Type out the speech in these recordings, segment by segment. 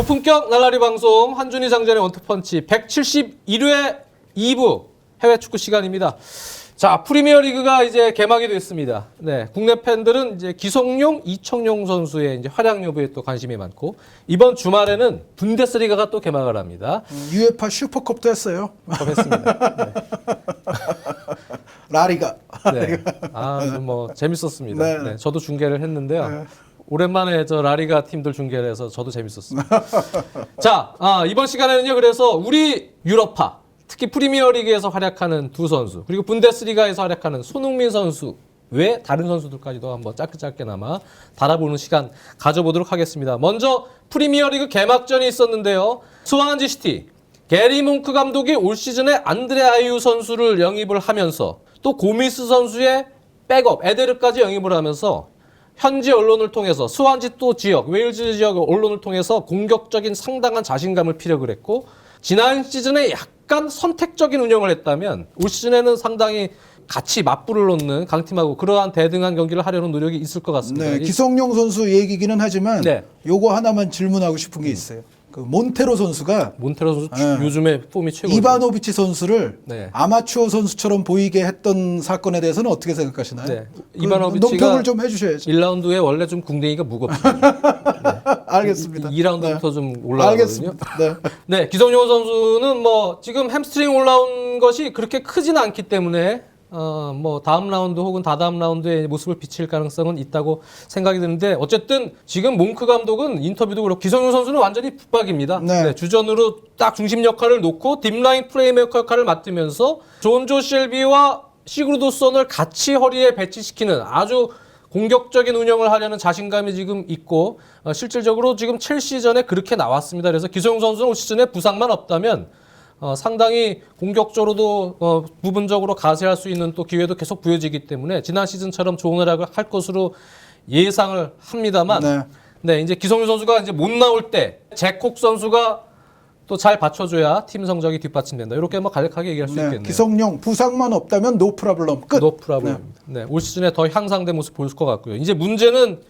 고품격 날라리 방송 한준희 장전의 원투펀치 171회 2부 해외 축구 시간입니다. 자, 프리미어리그가 이제 개막이 됐습니다. 네, 국내 팬들은 이제 기성용, 이청용 선수의 이제 활약 여부에 또 관심이 많고 이번 주말에는 분데스리가가 또 개막을 합니다. UEFA 슈퍼컵도 했어요. 했습니다. 네. 라리가. 네. 아, 뭐 재밌었습니다. 네. 네, 저도 중계를 했는데요. 네. 오랜만에 저 라리가 팀들 중계를 해서 저도 재밌었습니다. 자, 이번 시간에는요. 그래서 우리 유럽파, 특히 프리미어리그에서 활약하는 두 선수, 그리고 분데스리가에서 활약하는 손흥민 선수 외 다른 선수들까지도 한번 짧게나마 달아보는 시간 가져보도록 하겠습니다. 먼저 프리미어리그 개막전이 있었는데요. 스완지 시티, 게리 몽크 감독이 올 시즌에 안드레 아이유 선수를 영입을 하면서 또 고미스 선수의 백업 에데르까지 영입을 하면서 현지 언론을 통해서 스완지 또 지역, 웨일즈 지역 언론을 통해서 공격적인 상당한 자신감을 피력을 했고 지난 시즌에 약간 선택적인 운영을 했다면 올 시즌에는 상당히 같이 맞불을 놓는 강팀하고 그러한 대등한 경기를 하려는 노력이 있을 것 같습니다. 네, 기성용 선수 얘기기는 하지만 네. 요거 하나만 질문하고 싶은 게 있어요. 그 몬테로 선수가 몬테로 선수 네. 요즘에 폼이 최고죠. 이바노비치 선수를 네. 아마추어 선수처럼 보이게 했던 사건에 대해서는 어떻게 생각하시나요? 네. 그 이바노비치가 논평을 좀 해주셔야죠. 1라운드에 원래 좀 궁뎅이가 무겁습니다. 알겠습니다. 2라운드부터 네. 좀 올라가거든요. 알겠습니다. 네. 네, 기성용 선수는 뭐 지금 햄스트링 올라온 것이 그렇게 크진 않기 때문에 뭐 다음 라운드 혹은 다다음 라운드에 모습을 비칠 가능성은 있다고 생각이 드는데 어쨌든 지금 몽크 감독은 인터뷰도 그렇고 기성용 선수는 완전히 붙박입니다. 네. 네, 주전으로 딱 중심 역할을 놓고 딥라인 플레이메이커 역할을 맡으면서 존조 쉘비와 시그루도선을 같이 허리에 배치시키는 아주 공격적인 운영을 하려는 자신감이 지금 있고 실질적으로 지금 첼시전에 그렇게 나왔습니다. 그래서 기성용 선수는 올 시즌에 부상만 없다면 상당히 공격적으로도 부분적으로 가세할 수 있는 또 기회도 계속 부여지기 때문에 지난 시즌처럼 좋은 활약을 할 것으로 예상을 합니다만 네, 이제 기성용 선수가 이제 못 나올 때 제콕 선수가 또 잘 받쳐줘야 팀 성적이 뒷받침된다. 이렇게 뭐 간략하게 얘기할 수 있겠네요. 기성용 부상만 없다면 노 프라블럼 끝. 노 프라블럼입니다. 네, 올 시즌에 더 향상된 모습 보일 것 같고요. 이제 문제는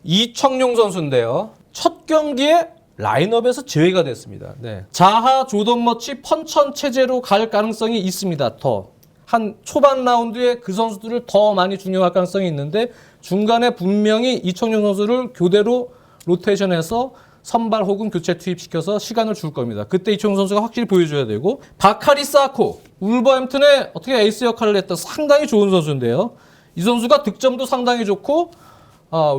이청용 선수인데요. 첫 경기에 라인업에서 제외가 됐습니다. 네. 자하, 조던 머치, 펀천 체제로 갈 가능성이 있습니다. 더 한 초반 라운드에 그 선수들을 더 많이 중용할 가능성이 있는데 중간에 분명히 이청용 선수를 교대로 로테이션해서 선발 혹은 교체 투입시켜서 시간을 줄 겁니다. 그때 이청용 선수가 확실히 보여줘야 되고 바카리 사코, 울버햄튼의 어떻게 에이스 역할을 했던 상당히 좋은 선수인데요. 이 선수가 득점도 상당히 좋고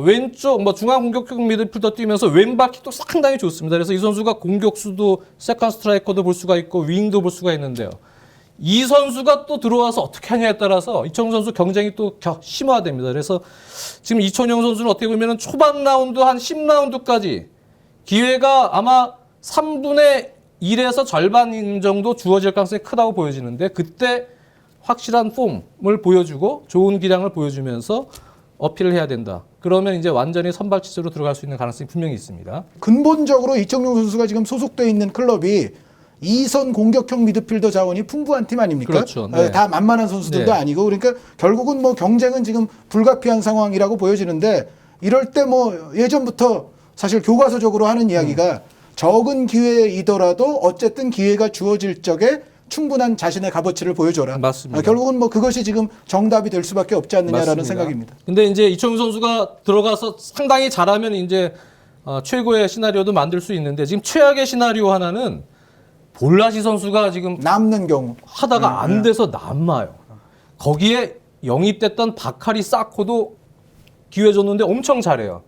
왼쪽 중앙 공격형 미드필더 뛰면서 왼바퀴도 상당히 좋습니다. 그래서 이 선수가 공격수도 세컨 스트라이커도 볼 수가 있고 윙도 볼 수가 있는데요. 이 선수가 또 들어와서 어떻게 하냐에 따라서 이청용 선수 경쟁이 또 심화됩니다. 그래서 지금 이청용 선수는 어떻게 보면 초반 라운드 한 10라운드까지 기회가 아마 3분의 1에서 절반 정도 주어질 가능성이 크다고 보여지는데 그때 확실한 폼을 보여주고 좋은 기량을 보여주면서 어필을 해야 된다. 그러면 이제 완전히 선발 치수로 들어갈 수 있는 가능성이 분명히 있습니다. 근본적으로 이청용 선수가 지금 소속돼 있는 클럽이 2선 공격형 미드필더 자원이 풍부한 팀 아닙니까? 그렇죠. 네. 다 만만한 선수들도 네. 아니고 그러니까 결국은 뭐 경쟁은 지금 불가피한 상황이라고 보여지는데 이럴 때 뭐 예전부터 사실 교과서적으로 하는 이야기가 적은 기회이더라도 어쨌든 기회가 주어질 적에 충분한 자신의 값어치를 보여줘라. 맞습니다. 결국은 뭐 그것이 지금 정답이 될 수밖에 없지 않느냐라는 맞습니다. 생각입니다. 근데 이제 이청용 선수가 들어가서 상당히 잘하면 이제 최고의 시나리오도 만들 수 있는데 지금 최악의 시나리오 하나는 볼라시 선수가 지금 남는 경우 하다가 안 돼서 남아요. 거기에 영입됐던 바카리 사코도 기회 줬는데 엄청 잘해요.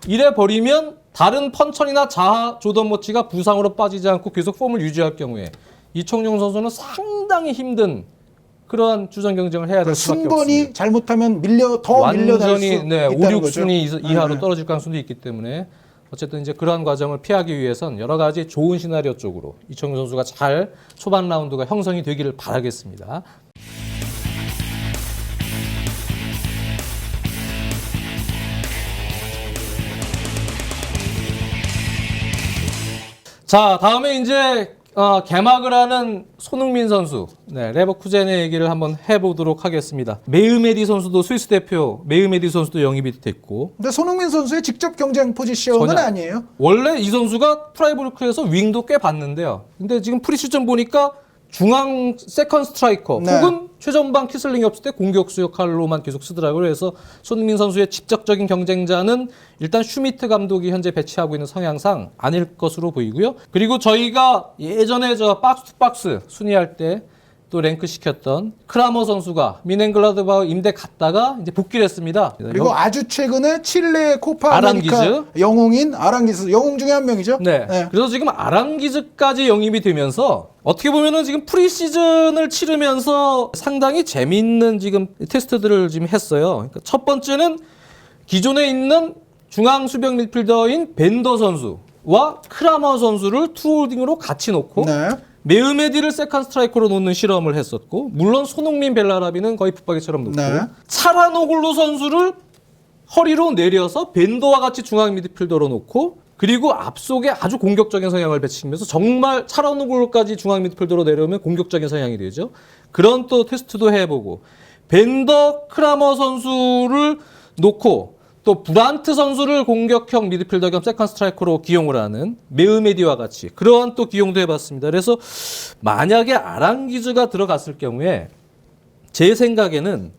이래 버리면 다른 펀천이나 자하, 조던 머치가 부상으로 빠지지 않고 계속 폼을 유지할 경우에 이청용 선수는 상당히 힘든 그러한 주전 경쟁을 해야 될 수밖에 없습니다. 순번이 잘못하면 밀려날 수 완전히 있다는 5, 거죠. 6순위 이하로 떨어질 가능성도 있기 때문에 어쨌든 이제 그러한 과정을 피하기 위해선 여러 가지 좋은 시나리오 쪽으로 이청용 선수가 잘 초반 라운드가 형성이 되기를 바라겠습니다. 자, 다음에 이제 개막을 하는 손흥민 선수, 네, 레버쿠젠의 얘기를 한번 해보도록 하겠습니다. 메흐메디 선수도 스위스 대표 메흐메디 선수도 영입이 됐고, 근데 손흥민 선수의 직접 경쟁 포지션은 전혀 아니에요. 원래 이 선수가 프라이브르크에서 윙도 꽤 봤는데요. 근데 지금 프리시즌 보니까 중앙 세컨 스트라이커 네. 혹은 최전방 키슬링이 없을 때 공격수 역할로만 계속 쓰더라고요. 그래서 손흥민 선수의 직접적인 경쟁자는 일단 슈미트 감독이 현재 배치하고 있는 성향상 아닐 것으로 보이고요. 그리고 저희가 예전에 저 박스 투 박스 순위할 때 또 랭크 시켰던 크라머 선수가 미넨글라드바흐 임대 갔다가 이제 복귀를 했습니다. 그리고 아주 최근에 칠레 코파 아메리카 아랑기즈? 영웅인 아랑기즈 영웅 중에 한 명이죠. 네. 그래서 지금 아랑기즈까지 영입이 되면서 어떻게 보면은 지금 프리시즌을 치르면서 상당히 재미있는 지금 테스트들을 지금 했어요. 그러니까 첫 번째는 기존에 있는 중앙 수비형 미드필더인 벤더 선수와 크라머 선수를 투홀딩으로 같이 놓고 네. 메흐메디를 세컨 스트라이커로 놓는 실험을 했었고, 물론 손흥민 벨라라비는 거의 붙박이처럼 놓고, 네. 차라노글루 선수를 허리로 내려서 벤더와 같이 중앙 미드필더로 놓고, 그리고 앞속에 아주 공격적인 성향을 배치면서 정말 차라노글루까지 중앙 미드필더로 내려오면 공격적인 성향이 되죠. 그런 또 테스트도 해보고, 벤더 크라머 선수를 놓고 또 브란트 선수를 공격형 미드필더 겸 세컨 스트라이커로 기용을 하는 메흐메디와 같이 그러한 또 기용도 해봤습니다. 그래서 만약에 아랑기즈가 들어갔을 경우에 제 생각에는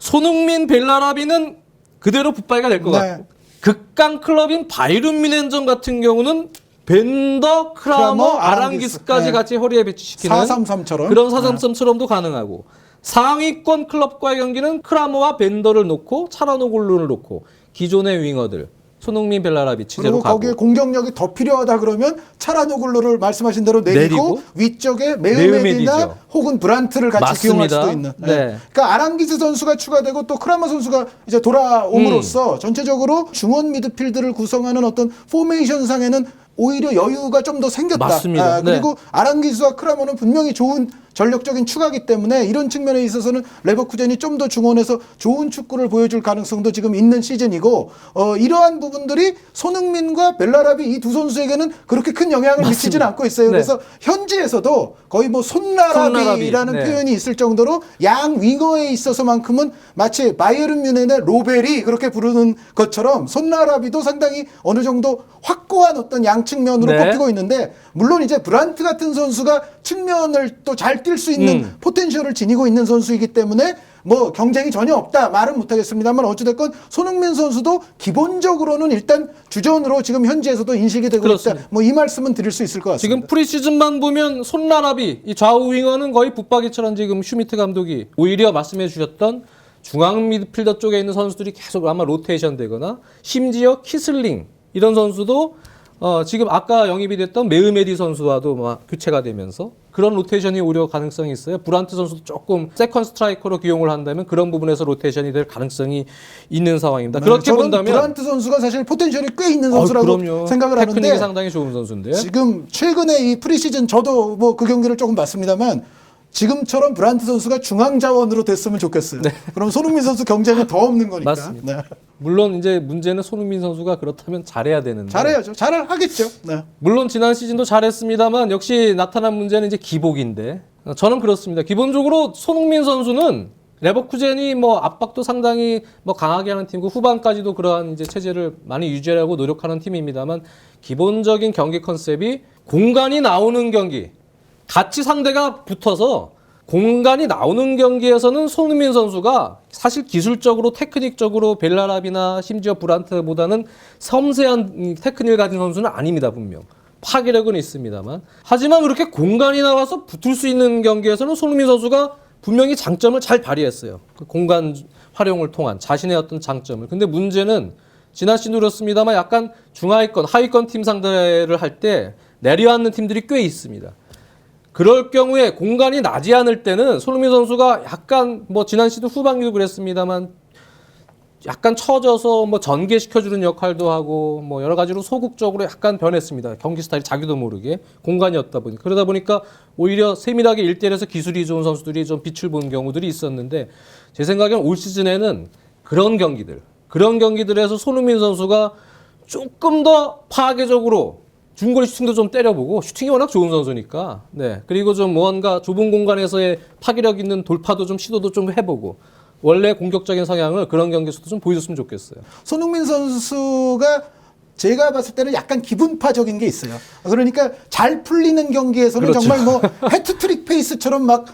손흥민 벨라라비는 그대로 붙박이가 될 것 네. 같고, 극강 클럽인 바이른 뮌헨전 같은 경우는 벤더, 크라머, 아랑기스까지 네. 같이 허리에 배치시키는 433처럼 그런 433처럼도 가능하고, 상위권 클럽과의 경기는 크라모와 벤더를 놓고 차라노글루를 놓고 기존의 윙어들 손흥민 벨라라비 취재로 그리고 가고, 거기에 공격력이 더 필요하다 그러면 차라노글루를 말씀하신 대로 내리고 위쪽에 메흐메디나 메흐메디죠. 혹은 브란트를 같이 맞습니다. 기용할 수도 있는. 네. 그러니까 아랑기즈 선수가 추가되고 또 크라마 선수가 이제 돌아옴으로써 전체적으로 중원 미드필드를 구성하는 어떤 포메이션상에는 오히려 여유가 좀 더 생겼다. 맞습니다. 그리고 아랑기즈와 크라모는 분명히 좋은 전력적인 추가기 때문에 이런 측면에 있어서는 레버쿠젠이 좀 더 중원에서 좋은 축구를 보여줄 가능성도 지금 있는 시즌이고, 이러한 부분들이 손흥민과 벨라라비 이 두 선수에게는 그렇게 큰 영향을 맞습니다. 미치지는 않고 있어요. 네. 그래서 현지에서도 거의 뭐 손라라비라는 네. 표현이 있을 정도로 양 윙어에 있어서만큼은 마치 바이에른 뮌헨의 로벨이 그렇게 부르는 것처럼 손라라비도 상당히 어느 정도 확고한 어떤 양 측면으로 네. 꼽히고 있는데, 물론 이제 브란트 같은 선수가 측면을 또 잘 뛸 수 있는 포텐셜을 지니고 있는 선수이기 때문에 뭐 경쟁이 전혀 없다 말은 못하겠습니다만, 어찌됐건 손흥민 선수도 기본적으로는 일단 주전으로 지금 현지에서도 인식이 되고 그렇습니다. 있다. 뭐 이 말씀은 드릴 수 있을 것 같습니다. 지금 프리시즌만 보면 손라라비 이 좌우 윙어는 거의 붙박이처럼 지금 슈미트 감독이 오히려 말씀해 주셨던 중앙 미드필더 쪽에 있는 선수들이 계속 아마 로테이션 되거나, 심지어 키슬링 이런 선수도 지금 아까 영입이 됐던 메흐메디 선수와도 막 교체가 되면서 그런 로테이션이 오히려 가능성이 있어요. 브란트 선수도 조금 세컨 스트라이커로 기용을 한다면 그런 부분에서 로테이션이 될 가능성이 있는 상황입니다. 그렇게 저는 본다면 브란트 선수가 사실 포텐셜이 꽤 있는 선수라고 그럼요. 생각을 테크닉이 하는데, 상당히 좋은 선수인데 지금 최근에 이 프리시즌 저도 뭐 그 경기를 조금 봤습니다만 지금처럼 브란트 선수가 중앙 자원으로 됐으면 좋겠어요. 그럼 손흥민 선수 경쟁은 더 없는 거니까. 맞습니다. 네. 물론 이제 문제는 손흥민 선수가 그렇다면 잘해야 되는데, 잘해야죠. 잘 하겠죠. 네. 물론 지난 시즌도 잘했습니다만 역시 나타난 문제는 이제 기복인데, 저는 그렇습니다. 기본적으로 손흥민 선수는 레버쿠젠이 뭐 압박도 상당히 뭐 강하게 하는 팀이고 후반까지도 그러한 이제 체제를 많이 유지하려고 노력하는 팀입니다만, 기본적인 경기 컨셉이 공간이 나오는 경기, 같이 상대가 붙어서 공간이 나오는 경기에서는 손흥민 선수가 사실 기술적으로 테크닉적으로 벨라라비나 심지어 브란트보다는 섬세한 테크닉을 가진 선수는 아닙니다. 분명 파괴력은 있습니다만, 하지만 그렇게 공간이 나와서 붙을 수 있는 경기에서는 손흥민 선수가 분명히 장점을 잘 발휘했어요. 그 공간 활용을 통한 자신의 어떤 장점을. 근데 문제는 지난 시즌도 그렇습니다만 약간 중하위권 하위권 팀 상대를 할 때 내려앉는 팀들이 꽤 있습니다. 그럴 경우에 공간이 나지 않을 때는 손흥민 선수가 약간 뭐 지난 시즌 후반기도 그랬습니다만 약간 처져서 뭐 전개시켜주는 역할도 하고 뭐 여러 가지로 소극적으로 약간 변했습니다. 경기 스타일이 자기도 모르게 공간이 없다 보니까. 그러다 보니까 오히려 세밀하게 1대1에서 기술이 좋은 선수들이 좀 빛을 본 경우들이 있었는데, 제 생각에는 올 시즌에는 그런 경기들에서 손흥민 선수가 조금 더 파괴적으로 중거리 슈팅도 좀 때려보고 슈팅이 워낙 좋은 선수니까. 네. 그리고 좀 뭔가 좁은 공간에서의 파괴력 있는 돌파도 좀 시도도 좀 해보고 원래 공격적인 성향을 그런 경기에서도 좀 보여줬으면 좋겠어요. 손흥민 선수가 제가 봤을 때는 약간 기분파적인 게 있어요. 그러니까 잘 풀리는 경기에서는 그렇죠. 정말 뭐 해트트릭 페이스처럼 막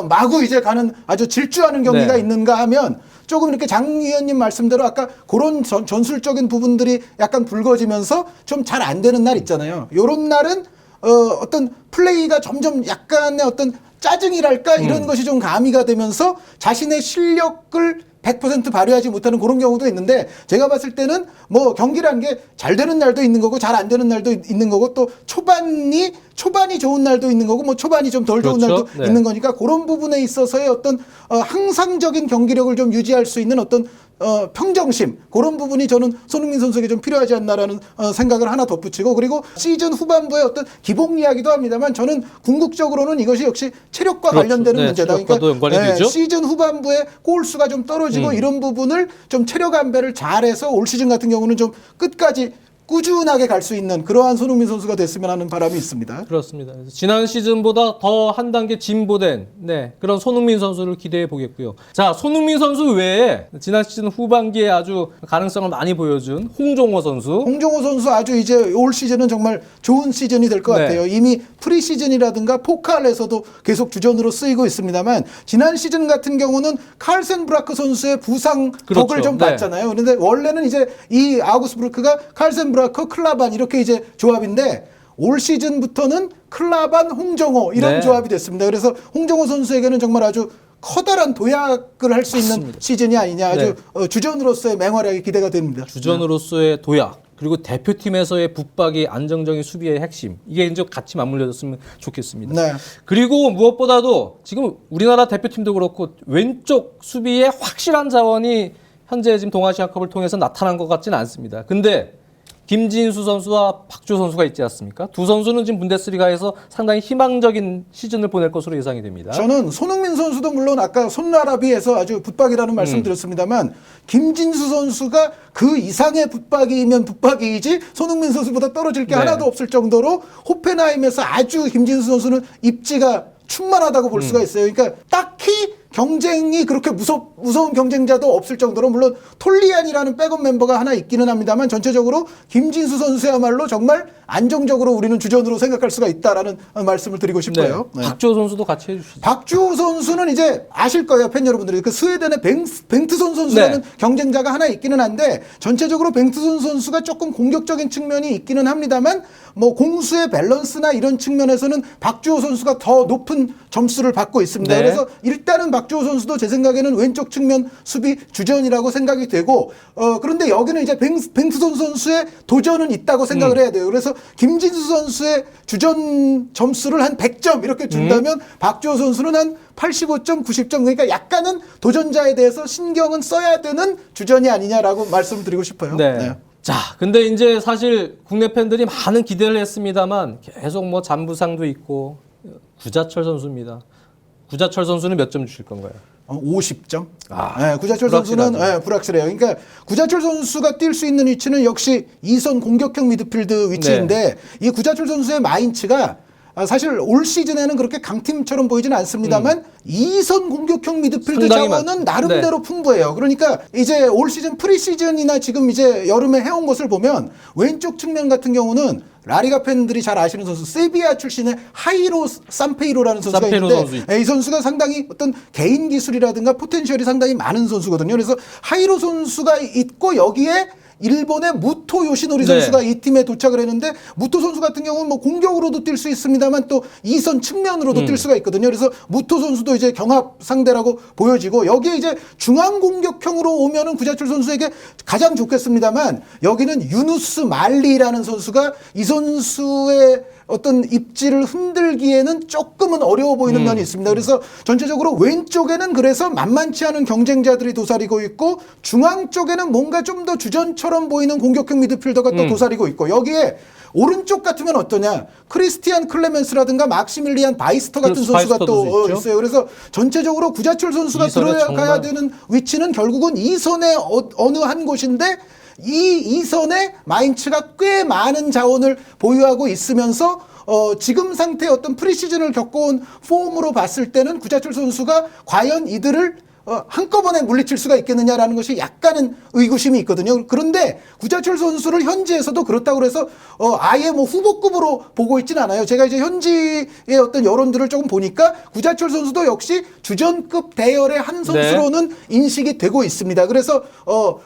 마구 이제 가는 아주 질주하는 경기가 네. 있는가 있는가 하면 조금 이렇게 장 위원님 말씀대로 아까 그런 전술적인 부분들이 약간 붉어지면서 좀 잘 안 되는 날 있잖아요. 요런 날은 어떤 플레이가 점점 약간의 어떤 짜증이랄까 이런 것이 좀 가미가 되면서 자신의 실력을 100% 발휘하지 못하는 그런 경우도 있는데 제가 봤을 때는 뭐 경기란 게 잘 되는 날도 있는 거고 잘 안 되는 날도 있는 거고 또 초반이 좋은 날도 있는 거고 뭐 초반이 좀 덜 좋은 그렇죠. 날도 네. 있는 거니까 그런 부분에 있어서의 어떤 항상적인 경기력을 좀 유지할 수 있는 어떤 평정심 그런 부분이 저는 손흥민 선수에게 좀 필요하지 않나라는 생각을 하나 덧붙이고 그리고 시즌 후반부에 어떤 기복 이야기도 합니다만 저는 궁극적으로는 이것이 역시 체력과 그렇죠. 관련되는 네, 문제다. 체력과도 연관이 되죠. 시즌 후반부에 골수가 좀 떨어지고 이런 부분을 좀 체력 안배를 잘해서 올 시즌 같은 경우는 좀 끝까지 꾸준하게 갈 수 있는 그러한 손흥민 선수가 됐으면 하는 바람이 있습니다. 그렇습니다. 그래서 지난 시즌보다 더 한 단계 진보된 그런 손흥민 선수를 기대해 보겠고요. 자, 손흥민 선수 외에 지난 시즌 후반기에 아주 가능성을 많이 보여준 홍종호 선수. 홍종호 선수 아주 이제 올 시즌은 정말 좋은 시즌이 될 것 네. 같아요. 이미 프리시즌이라든가 포칼에서도 계속 주전으로 쓰이고 있습니다만 지난 시즌 같은 경우는 칼센 브라크 선수의 부상 그렇죠. 덕을 좀 네. 봤잖아요. 그런데 원래는 이제 이 아우구스부르크가 칼센 브라크, 클라반 이렇게 이제 조합인데 올 시즌부터는 클라반, 홍정호 이런 네. 조합이 됐습니다. 그래서 홍정호 선수에게는 정말 아주 커다란 도약을 할 수 있는 맞습니다. 시즌이 아니냐 아주 네. 주전으로서의 맹활약이 기대가 됩니다. 주전으로서의 도약 그리고 대표팀에서의 붙박이 안정적인 수비의 핵심 이게 이제 같이 맞물려졌으면 좋겠습니다. 네. 그리고 무엇보다도 지금 우리나라 대표팀도 그렇고 왼쪽 수비에 확실한 자원이 현재 지금 동아시아컵을 통해서 나타난 것 같지는 않습니다. 근데 김진수 선수와 박주호 선수가 있지 않습니까? 두 선수는 지금 분데스리가에서 상당히 희망적인 시즌을 보낼 것으로 예상이 됩니다. 저는 손흥민 선수도 물론 아까 손나라비에서 아주 붙박이라는 말씀 드렸습니다만 김진수 선수가 그 이상의 붙박이면 붙박이이지 손흥민 선수보다 떨어질 게 네. 하나도 없을 정도로 호펜하임에서 아주 김진수 선수는 입지가 충만하다고 볼 수가 있어요. 그러니까 딱히 경쟁이 그렇게 무서운 경쟁자도 없을 정도로 물론 톨리안이라는 백업 멤버가 하나 있기는 합니다만 전체적으로 김진수 선수야말로 정말 안정적으로 우리는 주전으로 생각할 수가 있다라는 말씀을 드리고 싶어요. 네. 박주호 선수도 같이 해주시죠. 박주호 선수는 이제 아실 거예요, 팬 여러분들이. 그 스웨덴의 뱅트손 선수라는 네. 경쟁자가 하나 있기는 한데 전체적으로 뱅트손 선수가 조금 공격적인 측면이 있기는 합니다만 뭐 공수의 밸런스나 이런 측면에서는 박주호 선수가 더 높은 점수를 받고 있습니다. 네. 그래서 일단은 박주호 선수도 제 생각에는 왼쪽 측면 수비 주전이라고 생각이 되고 그런데 여기는 이제 뱅트손 선수의 도전은 있다고 생각을 해야 돼요. 그래서 김진수 선수의 주전 점수를 한 100점 이렇게 준다면 박주호 선수는 한 85점, 90점 그러니까 약간은 도전자에 대해서 신경은 써야 되는 주전이 아니냐라고 말씀을 드리고 싶어요. 네. 네. 자, 근데 이제 사실 국내 팬들이 많은 기대를 했습니다만 계속 뭐 잔부상도 있고 구자철 선수입니다. 구자철 선수는 몇 점 주실 건가요? 50점. 아, 네, 구자철 불확실하죠. 선수는 불확실해요. 그러니까 구자철 선수가 뛸 수 있는 위치는 역시 2선 공격형 미드필드 위치인데 이 구자철 선수의 마인츠가 사실 올 시즌에는 그렇게 강팀처럼 보이지는 않습니다만 2선 공격형 미드필드 상당히 자원은 나름대로 풍부해요. 그러니까 이제 올 시즌 프리시즌이나 지금 이제 여름에 해온 것을 보면 왼쪽 측면 같은 경우는 라리가 팬들이 잘 아시는 선수 세비야 출신의 하이로 산페이로라는 선수가 산페이로 있는데 선수 이 선수가 상당히 어떤 개인 기술이라든가 포텐셜이 상당히 많은 선수거든요. 그래서 하이로 선수가 있고 여기에 일본의 무토 요시노리 네. 선수가 이 팀에 도착을 했는데 무토 선수 같은 경우는 뭐 공격으로도 뛸 수 있습니다만 또 2선 측면으로도 뛸 수가 있거든요. 그래서 무토 선수도 이제 경합 상대라고 보여지고 여기에 이제 중앙 공격형으로 오면은 구자철 선수에게 가장 좋겠습니다만 여기는 유누스 말리라는 선수가 이 선수의 어떤 입지를 흔들기에는 조금은 어려워 보이는 면이 있습니다. 그래서 전체적으로 왼쪽에는 그래서 만만치 않은 경쟁자들이 도사리고 있고 중앙 쪽에는 뭔가 좀 더 주전처럼 보이는 공격형 미드필더가 또 도사리고 있고 여기에 오른쪽 같으면 어떠냐? 크리스티안 클레멘스라든가 막시밀리안 바이스터 같은 그렇죠. 선수가 또 바이스터도 있죠. 있어요. 그래서 전체적으로 구자철 선수가 이선에 들어가야 정말- 되는 위치는 결국은 2선의 어느 한 곳인데 이선에 마인츠가 꽤 많은 자원을 보유하고 있으면서 지금 상태의 어떤 프리시즌을 겪어온 폼으로 봤을 때는 구자철 선수가 과연 이들을 한꺼번에 물리칠 수가 있겠느냐라는 것이 약간은 의구심이 있거든요. 그런데 구자철 선수를 현지에서도 그렇다고 해서 아예 뭐 후보급으로 보고 있진 않아요. 제가 이제 현지의 어떤 여론들을 조금 보니까 구자철 선수도 역시 주전급 대열의 한 선수로는 인식이 되고 있습니다. 그래서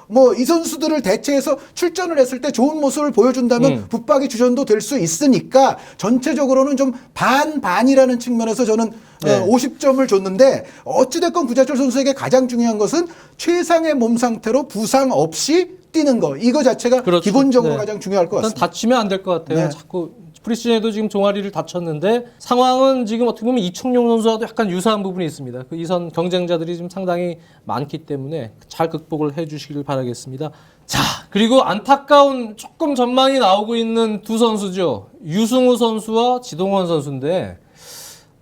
뭐 이 선수들을 대체해서 출전을 했을 때 좋은 모습을 보여준다면 붙박이 주전도 될 수 있으니까 전체적으로는 좀 반반이라는 측면에서 저는 50점을 줬는데 어찌됐건 구자철 선수에게 가장 중요한 것은 최상의 몸 상태로 부상 없이 뛰는 거. 이거 자체가 그렇죠. 기본적으로 가장 중요할 것 일단 같습니다. 다치면 안 될 것 같아요. 네. 자꾸 프리시즌에도 지금 종아리를 다쳤는데 상황은 지금 어떻게 보면 이청용 선수와도 약간 유사한 부분이 있습니다. 그 이선 경쟁자들이 지금 상당히 많기 때문에 잘 극복을 해주시길 바라겠습니다. 자, 그리고 안타까운 조금 전망이 나오고 있는 두 선수죠. 유승우 선수와 지동원 선수인데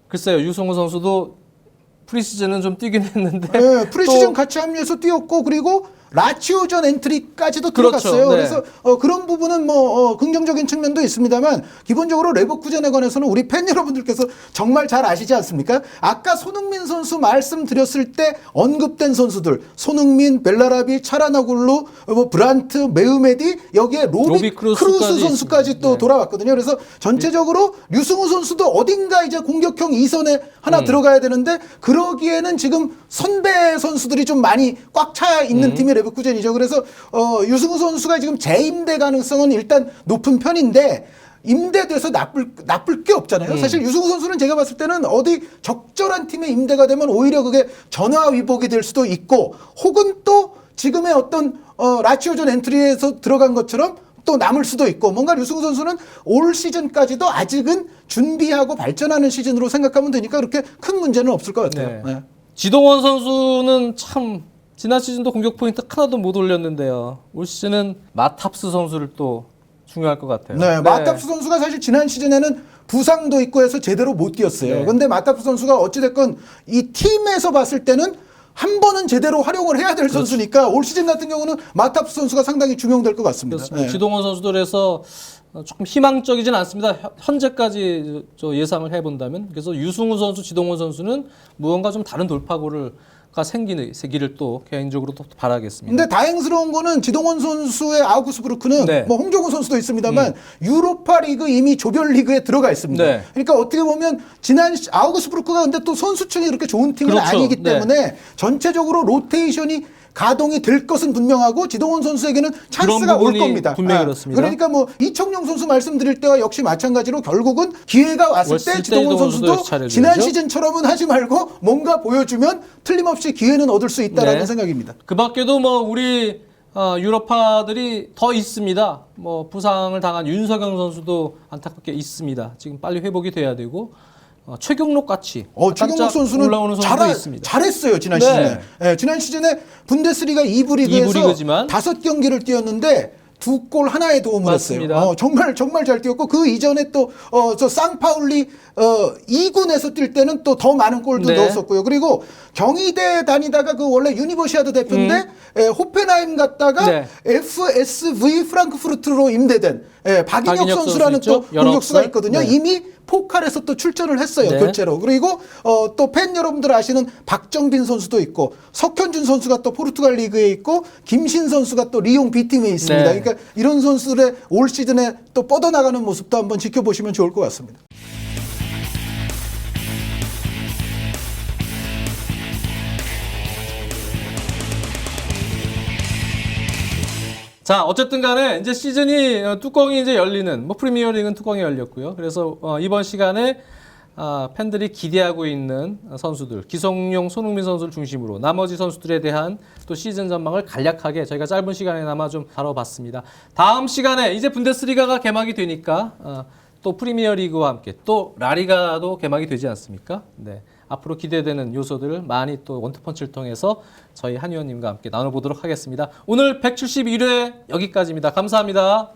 글쎄요, 유승우 선수도 프리시즌은 좀 뛰긴 했는데 네, 프리시즌 또 같이 합류해서 뛰었고 그리고 라치오전 엔트리까지도 그렇죠. 들어갔어요. 네. 그래서 그런 부분은 뭐 긍정적인 측면도 있습니다만 기본적으로 레버쿠젠에 관해서는 우리 팬 여러분들께서 정말 잘 아시지 않습니까? 아까 손흥민 선수 말씀드렸을 때 언급된 선수들 손흥민, 벨라라비, 차라나굴루, 뭐 브란트, 메우메디 여기에 로비 크루스 선수까지 또 돌아왔거든요. 그래서 전체적으로 류승우 선수도 어딘가 이제 공격형 2선에 하나 들어가야 되는데 그러기에는 지금 선배 선수들이 좀 많이 꽉 차 있는 팀이 레버쿠젠이죠. 그래서 유승우 선수가 지금 재임대 가능성은 일단 높은 편인데 임대돼서 나쁠 게 없잖아요. 사실 유승우 선수는 제가 봤을 때는 어디 적절한 팀에 임대가 되면 오히려 그게 전화위복이 될 수도 있고 혹은 또 지금의 어떤 라치오전 엔트리에서 들어간 것처럼 또 남을 수도 있고 뭔가 류승우 선수는 올 시즌까지도 아직은 준비하고 발전하는 시즌으로 생각하면 되니까 그렇게 큰 문제는 없을 것 같아요. 네. 지동원 선수는 참 지난 시즌도 공격 포인트 하나도 못 올렸는데요. 올 시즌은 마탑스 선수를 또 중요할 것 같아요. 네, 마탑스 선수가 사실 지난 시즌에는 부상도 있고 해서 제대로 못 뛰었어요. 네. 근데 마탑스 선수가 어찌됐건 이 팀에서 봤을 때는 한 번은 제대로 활용을 해야 될 선수니까 올 시즌 같은 경우는 마탑스 선수가 상당히 중용될 것 같습니다. 그렇습니다. 네. 지동원 선수도 그래서 조금 희망적이진 않습니다. 현재까지 저 예상을 해본다면. 그래서 유승우 선수, 지동원 선수는 무언가 좀 다른 돌파구가 생기기를 또 개인적으로 또 바라겠습니다. 근데 다행스러운 거는 지동원 선수의 아우구스부르크는 네. 뭐 홍정호 선수도 있습니다만 유로파 리그 이미 조별리그에 들어가 있습니다. 네. 그러니까 어떻게 보면 지난 아우구스부르크가 근데 또 선수층이 그렇게 좋은 팀은 그렇죠. 아니기 네. 때문에 전체적으로 로테이션이 가동이 될 것은 분명하고 지동원 선수에게는 찬스가 올 겁니다. 분명히 그렇습니다. 그러니까 뭐 이청용 선수 말씀드릴 때와 역시 마찬가지로 결국은 기회가 왔을 때 지동원 선수도 지난 시즌처럼은 하지 말고 뭔가 보여주면 틀림없이 기회는 얻을 수 있다라는 네. 생각입니다. 그 밖에도 뭐 우리 유럽파들이 더 있습니다. 뭐 부상을 당한 윤석영 선수도 안타깝게 있습니다. 지금 빨리 회복이 돼야 되고 최경록 같이 최경록 선수는 올라오는 선수도 있습니다. 잘했어요 지난 네. 시즌에. 네, 지난 시즌에 분데스리가 2부 리그에서 2부 리그지만 5경기를 뛰었는데 2골 하나에 도움을 맞습니다. 했어요. 정말 잘 뛰었고 그 이전에 또 저 쌍파울리 2군에서 뛸 때는 또 더 많은 골도 네. 넣었었고요. 그리고 경희대 다니다가 그 원래 유니버시아드 대표인데 호펜하임 갔다가 네. FSV 프랑크푸르트로 임대된 박인혁 선수라는 선수 또 공격수가 있거든요. 네. 이미 포칼에서 또 출전을 했어요. 네. 교체로. 그리고 또 팬 여러분들 아시는 박정빈 선수도 있고 석현준 선수가 또 포르투갈 리그에 있고 김신 선수가 또 리옹 B팀에 있습니다. 네. 그러니까 이런 선수들의 올 시즌에 또 뻗어나가는 모습도 한번 지켜보시면 좋을 것 같습니다. 자, 어쨌든 간에 이제 시즌이 뚜껑이 이제 열리는 뭐 프리미어리그는 뚜껑이 열렸고요. 그래서 이번 시간에 팬들이 기대하고 있는 선수들, 기성용, 손흥민 선수를 중심으로 나머지 선수들에 대한 또 시즌 전망을 간략하게 저희가 짧은 시간에나마 좀 다뤄봤습니다. 다음 시간에 이제 분데스리가가 개막이 되니까 또 프리미어리그와 함께 또 라리가도 개막이 되지 않습니까? 네. 앞으로 기대되는 요소들을 많이 또 원투펀치를 통해서 저희 한 의원님과 함께 나눠보도록 하겠습니다. 오늘 171회 여기까지입니다. 감사합니다.